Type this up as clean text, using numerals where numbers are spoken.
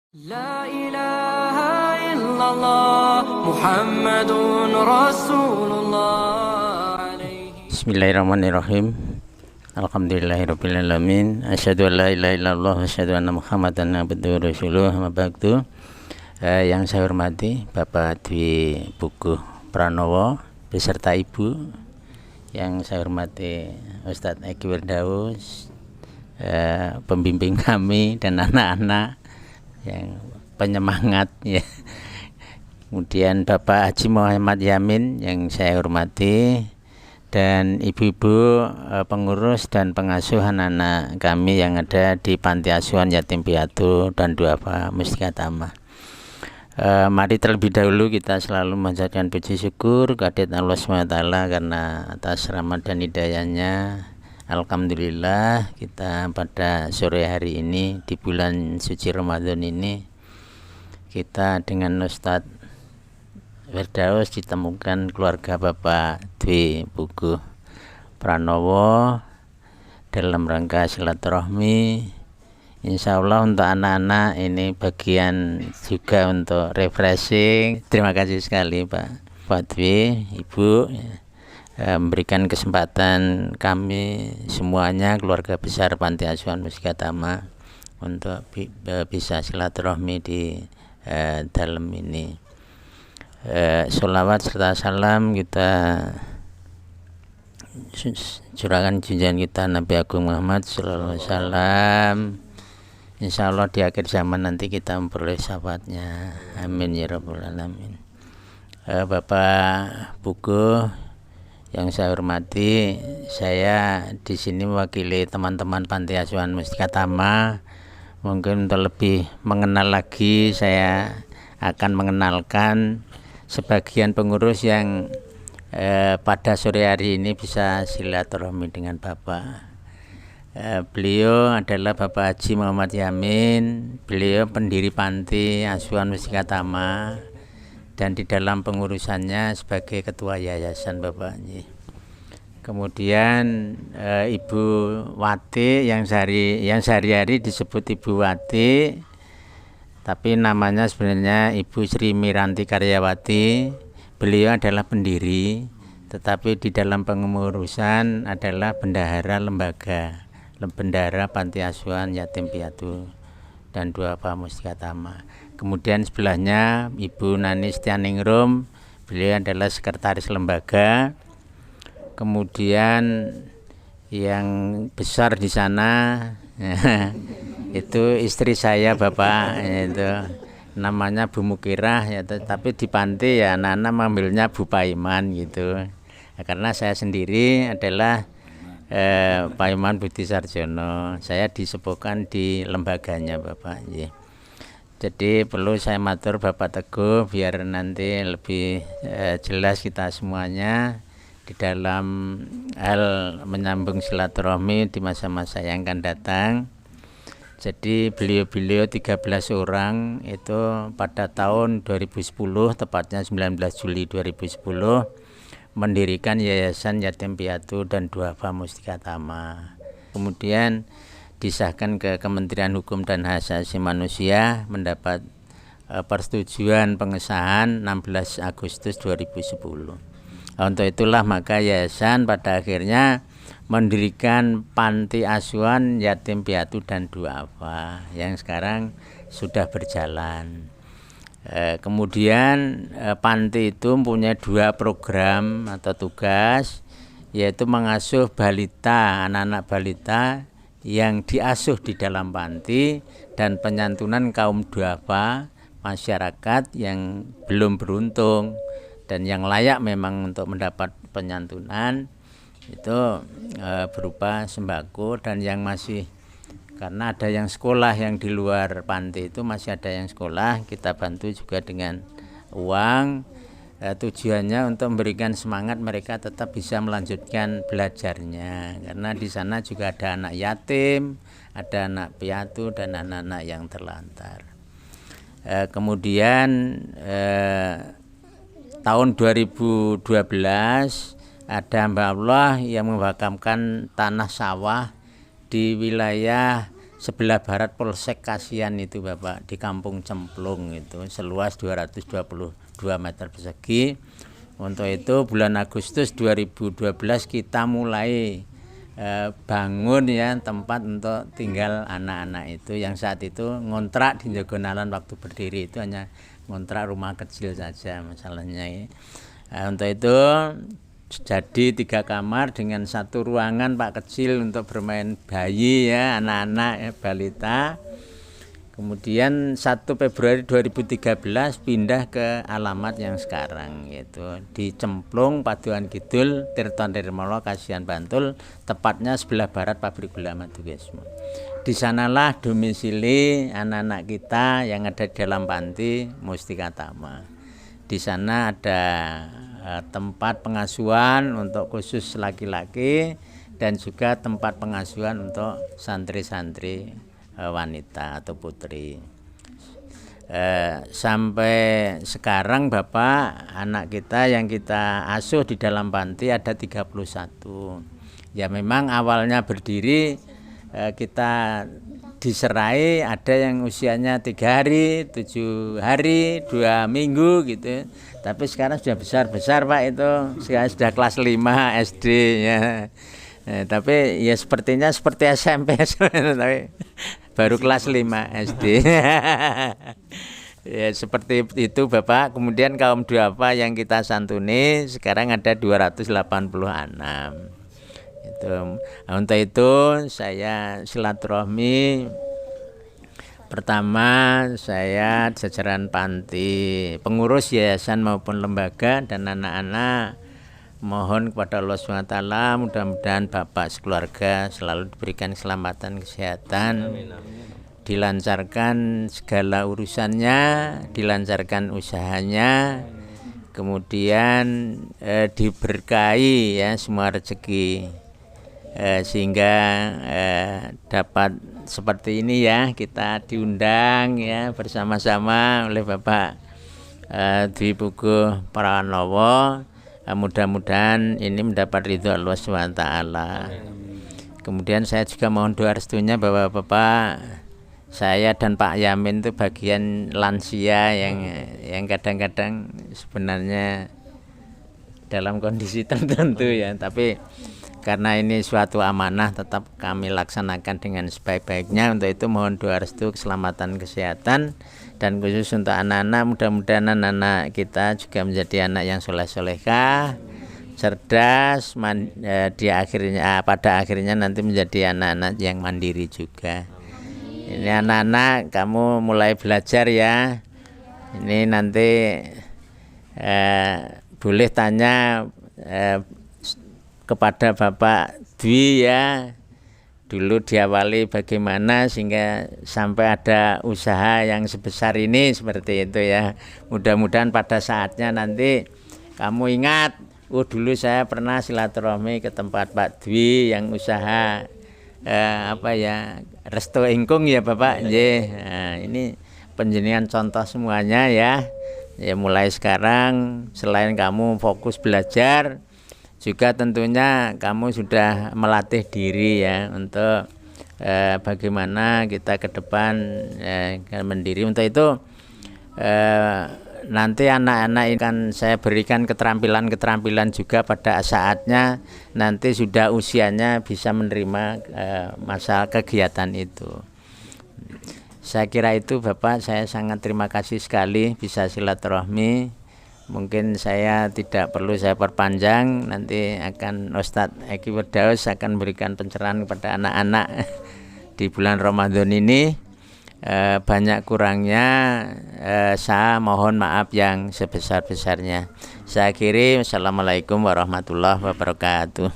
لا إله إلا الله محمد رسول الله عليه. Bismillahirrahmanirrahim. Alhamdulillahirrabbilalamin. Asyhadu an la ilaha illallah wa asyhadu anna Muhammadan abduhu wa rasuluh. Amma ba'du. Yang saya hormati Bapak Dwi Puguh Pranowo beserta Ibu. Yang saya hormati Ustadz Eki Wirdaus, pembimbing kami dan anak-anak yang penyemangat ya. Kemudian Bapak Haji Muhammad Yamin yang saya hormati, dan ibu-ibu pengurus dan pengasuh anak-anak kami yang ada di Panti Asuhan Yatim Piatu dan Duafa Mustika Tama. Mari terlebih dahulu kita selalu mengucapkan puji syukur kehadirat Allah SWT karena atas rahmat dan hidayahnya. Alhamdulillah kita pada sore hari ini di bulan suci Ramadan ini kita dengan Ustadz Wirdaus ditemukan keluarga Bapak Dwi Puguh Pranowo dalam rangka silaturahmi. Insya Allah untuk anak-anak ini bagian juga untuk refreshing. Terima kasih sekali Pak Dwi, Ibu, memberikan kesempatan kami semuanya keluarga besar Panti Asuhan Mustika Tama untuk bisa silaturahmi di dalam ini. Sholawat serta salam kita curahkan junjungan kita Nabi Agung Muhammad sallallahu alaihi wasallam. Insya Allah di akhir zaman nanti kita memperoleh syafaatnya. Amin ya rabbal alamin. Bapak Puguh yang saya hormati, saya di sini mewakili teman-teman Panti Asuhan Mustika Tama. Mungkin untuk lebih mengenal lagi, saya akan mengenalkan sebagian pengurus yang pada sore hari ini bisa silaturahmi dengan Bapak. Beliau adalah Bapak Haji Muhammad Yamin. Beliau pendiri Panti Asuhan Mustika Tama dan di dalam pengurusannya sebagai ketua yayasan Bapak. Kemudian Ibu Wati yang sehari-hari disebut Ibu Wati, tapi namanya sebenarnya Ibu Sri Miranti Karyawati. Beliau adalah pendiri, tetapi di dalam pengurusan adalah bendahara lembaga, bendahara Panti Asuhan Yatim Piatu dan Duafa Mustika Tama. Kemudian sebelahnya Ibu Nani Setianingrum, beliau adalah sekretaris lembaga. Kemudian yang besar di sana itu istri saya Bapak, itu namanya Bu Mukirah ya, tapi di panti ya anak-anak manggilnya Bu Paiman gitu. Karena saya sendiri adalah Paiman Budi Sarjono, saya disepuhkan di lembaganya Bapak ya. Jadi perlu saya matur Bapak Teguh biar nanti lebih jelas kita semuanya di dalam hal menyambung silaturahmi di masa-masa yang akan datang. Jadi beliau-beliau 13 orang itu pada tahun 2010, tepatnya 19 Juli 2010 mendirikan Yayasan Yatim Piatu dan Duafa Mustika Tama. Kemudian disahkan ke Kementerian Hukum dan Hak Asasi Manusia, mendapat persetujuan pengesahan 16 Agustus 2010. Untuk itulah maka yayasan pada akhirnya mendirikan Panti Asuhan Yatim Piatu dan Duafa yang sekarang sudah berjalan. Kemudian panti itu mempunyai 2 program atau tugas, yaitu mengasuh balita, anak-anak balita yang diasuh di dalam panti, dan penyantunan kaum duafa, masyarakat yang belum beruntung dan yang layak memang untuk mendapat penyantunan itu berupa sembako, dan yang masih, karena ada yang sekolah yang di luar panti itu masih ada yang sekolah, kita bantu juga dengan uang. Tujuannya untuk memberikan semangat mereka tetap bisa melanjutkan belajarnya, karena di sana juga ada anak yatim, ada anak piatu dan anak-anak yang terlantar. Kemudian tahun 2012 ada hamba Allah yang mewakamkan tanah sawah di wilayah sebelah barat Polsek Kasihan itu Bapak, di Kampung Cemplung itu seluas 222 meter persegi. Untuk itu bulan Agustus 2012 kita mulai bangun ya tempat untuk tinggal anak-anak itu yang saat itu ngontrak di Jogonalan waktu berdiri itu hanya ngontrak rumah kecil saja masalahnya ya. Untuk itu jadi 3 kamar dengan 1 ruangan Pak kecil untuk bermain bayi ya, anak-anak ya, balita. Kemudian 1 Februari 2013 pindah ke alamat yang sekarang yaitu di Cemplung, Paduan Kidul, Tirton Nirmala, Kasihan, Bantul, tepatnya sebelah barat pabrik gula Madukismo. Di sanalah domisili anak-anak kita yang ada di dalam panti Mustika Tama. Di sana ada tempat pengasuhan untuk khusus laki-laki dan juga tempat pengasuhan untuk santri-santri wanita atau putri. Sampai sekarang Bapak, anak kita yang kita asuh di dalam panti ada 31. Ya memang awalnya berdiri kita diserai ada yang usianya 3 hari, 7 hari, 2 minggu gitu. Tapi sekarang sudah besar-besar Pak itu, sekarang sudah kelas 5 SD ya. Tapi ya sepertinya seperti SMP tapi baru kelas 5 SD. Ya seperti itu Bapak. Kemudian kaum duafa yang kita santuni sekarang ada 286. Untuk itu saya silaturahmi. Pertama saya jajaran panti, pengurus yayasan maupun lembaga dan anak-anak mohon kepada Allah SWT mudah-mudahan Bapak sekeluarga selalu diberikan keselamatan, kesehatan, dilancarkan segala urusannya, dilancarkan usahanya, kemudian diberkahi ya semua rezeki, sehingga dapat seperti ini ya, kita diundang ya bersama-sama oleh Bapak Dwi Puguh Pranowo. Mudah-mudahan ini mendapat ridho Allah SWT. Kemudian saya juga mohon doa restunya bahwa Bapak, saya dan Pak Yamin itu bagian lansia yang kadang-kadang sebenarnya dalam kondisi tertentu ya, tapi karena ini suatu amanah tetap kami laksanakan dengan sebaik-baiknya. Untuk itu mohon doa restu keselamatan, kesehatan, dan khusus untuk anak-anak, mudah-mudahan anak-anak kita juga menjadi anak yang soleh-solehah, cerdas, pada akhirnya nanti menjadi anak-anak yang mandiri juga. Ini anak-anak kamu mulai belajar ya. Ini nanti boleh tanya kepada Bapak Dwi ya, dulu diawali bagaimana sehingga sampai ada usaha yang sebesar ini, seperti itu ya. Mudah-mudahan pada saatnya nanti kamu ingat, dulu saya pernah silaturahmi ke tempat Pak Dwi yang usaha resto ingkung ya Bapak. Nah, ini penjenengan contoh semuanya ya. Ya mulai sekarang selain kamu fokus belajar, juga tentunya kamu sudah melatih diri ya untuk bagaimana kita ke depan mandiri. Untuk itu nanti anak-anak ini kan saya berikan keterampilan juga pada saatnya nanti sudah usianya bisa menerima masa kegiatan itu. Saya kira itu Bapak, saya sangat terima kasih sekali bisa silaturahmi. Mungkin saya tidak perlu saya perpanjang, nanti akan Ustadz Eki Firdaus akan berikan pencerahan kepada anak-anak di bulan Ramadan ini. Banyak kurangnya saya mohon maaf yang sebesar-besarnya. Saya akhiri, wassalamualaikum warahmatullahi wabarakatuh.